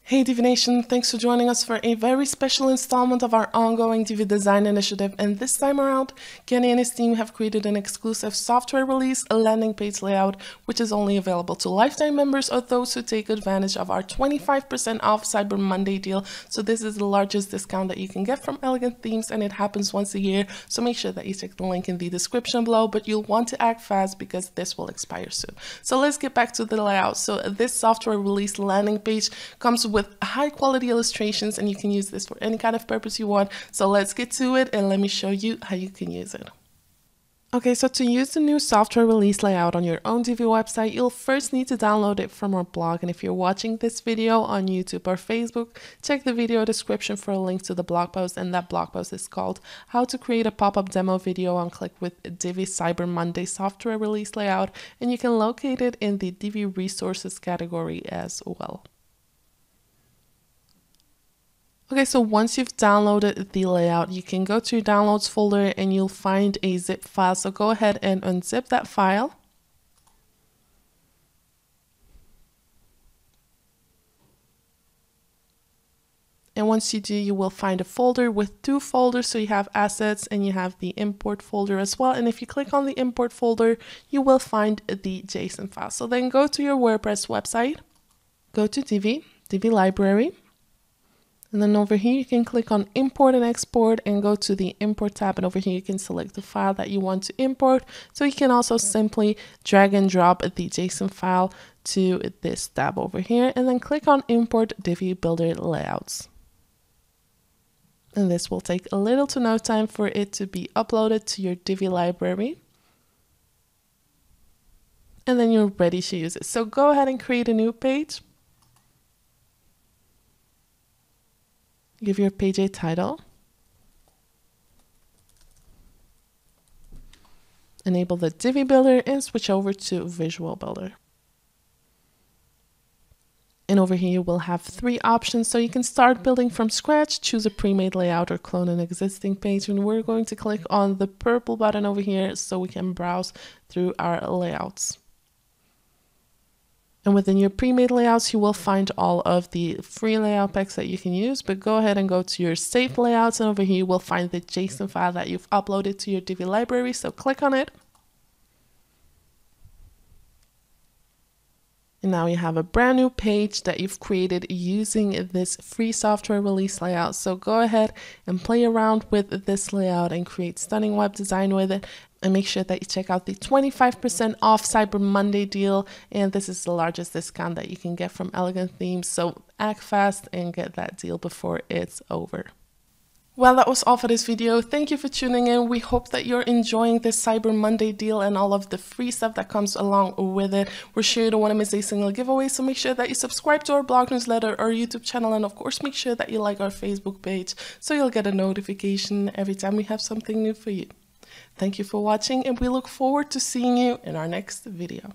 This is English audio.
Hey Divi Nation, thanks for joining us for a very special installment of our ongoing Divi design initiative, and this time around, Kenny and his team have created an exclusive software release, a landing page layout, which is only available to lifetime members or those who take advantage of our 25% off Cyber Monday deal. So this is the largest discount that you can get from Elegant Themes, and it happens once a year, so make sure that you check the link in the description below, but you'll want to act fast because this will expire soon. So let's get back to the layout. So this software release landing page comes with high quality illustrations, and you can use this for any kind of purpose you want. So let's get to it and let me show you how you can use it. Okay, so to use the new software release layout on your own Divi website, you'll first need to download it from our blog. And if you're watching this video on YouTube or Facebook, check the video description for a link to the blog post. And that blog post is called How to Create a Pop-Up Demo Video on Click with Divi Cyber Monday Software Release Layout. And you can locate it in the Divi Resources category as well. Okay, so once you've downloaded the layout, you can go to your downloads folder and you'll find a zip file. So go ahead and unzip that file. And once you do, you will find a folder with two folders. So you have assets and you have the import folder as well. And if you click on the import folder, you will find the JSON file. So then go to your WordPress website, go to Divi Library. And then over here, you can click on import and export and go to the import tab. And over here, you can select the file that you want to import. So you can also simply drag and drop the JSON file to this tab over here and then click on import Divi Builder Layouts. And this will take a little to no time for it to be uploaded to your Divi library. And then you're ready to use it. So go ahead and create a new page. Give your page a title. Enable the Divi Builder and switch over to Visual Builder. And over here you will have three options. So you can start building from scratch, choose a pre-made layout, or clone an existing page. And we're going to click on the purple button over here so we can browse through our layouts. And within your pre-made layouts, you will find all of the free layout packs that you can use, but go ahead and go to your saved layouts, and over here you will find the JSON file that you've uploaded to your Divi library. So click on it. And now you have a brand new page that you've created using this free software release layout. So go ahead and play around with this layout and create stunning web design with it. And make sure that you check out the 25% off Cyber Monday deal. And this is the largest discount that you can get from Elegant Themes. So act fast and get that deal before it's over. Well, that was all for this video. Thank you for tuning in. We hope that you're enjoying this Cyber Monday deal and all of the free stuff that comes along with it. We're sure you don't want to miss a single giveaway, so make sure that you subscribe to our blog newsletter or YouTube channel, and of course make sure that you like our Facebook page so you'll get a notification every time we have something new for you. Thank you for watching, and we look forward to seeing you in our next video.